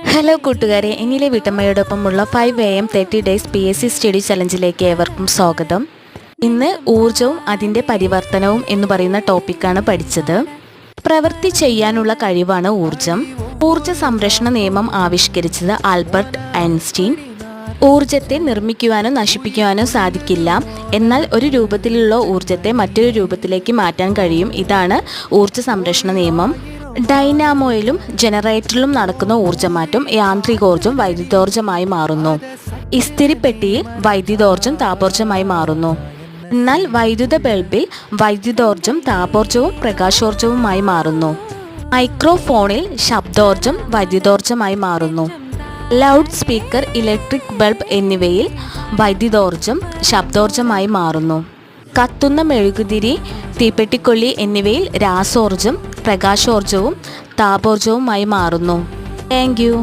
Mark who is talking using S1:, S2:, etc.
S1: Hello കൂട്ടുകാരെ, എന്നിലെ വീട്ടമ്മയോടൊപ്പമുള്ള 5 AM 30 days PSC study ചലഞ്ചിലേക്ക് ഏവർക്കും സ്വാഗതം. ഇന്ന് ഊർജവും അതിൻ്റെ പരിവർത്തനവും എന്ന് പറയുന്ന ടോപ്പിക്കാണ് പഠിച്ചത്. പ്രവൃത്തി ചെയ്യാനുള്ള കഴിവാണ് ഊർജം. ഊർജ സംരക്ഷണ നിയമം ആവിഷ്കരിച്ചത് ആൽബർട്ട് ഐൻസ്റ്റീൻ. ഊർജത്തെ നിർമ്മിക്കുവാനോ നശിപ്പിക്കുവാനോ സാധിക്കില്ല, എന്നാൽ ഒരു രൂപത്തിലുള്ള ഊർജത്തെ മറ്റൊരു രൂപത്തിലേക്ക് മാറ്റാൻ കഴിയും. ഇതാണ് ഊർജ സംരക്ഷണ നിയമം. ഡൈനാമോയിലും ജനറേറ്ററിലും നടക്കുന്ന ഊർജ്ജമാറ്റം യാന്ത്രികോർജ്ജം വൈദ്യുതോർജ്ജമായി മാറുന്നു. ഇസ്തിരിപ്പെട്ടിയിൽ വൈദ്യുതോർജ്ജം താപോർജ്ജമായി മാറുന്നു. എന്നാൽ വൈദ്യുത ബൾബിൽ വൈദ്യുതോർജ്ജം താപോർജ്ജവും പ്രകാശോർജ്ജവുമായി മാറുന്നു. മൈക്രോഫോണിൽ ശബ്ദോർജ്ജം വൈദ്യുതോർജ്ജമായി മാറുന്നു. ലൗഡ് സ്പീക്കർ, ഇലക്ട്രിക് ബൾബ് എന്നിവയിൽ വൈദ്യുതോർജ്ജം ശബ്ദോർജ്ജമായി മാറുന്നു. കത്തുന്ന മെഴുകുതിരി, തീപ്പെട്ടിക്കൊള്ളി എന്നിവയിൽ രാസോർജ്ജം പ്രകാശോർജ്ജവും താപോർജ്ജവുമായി മാറുന്നു. Thank you.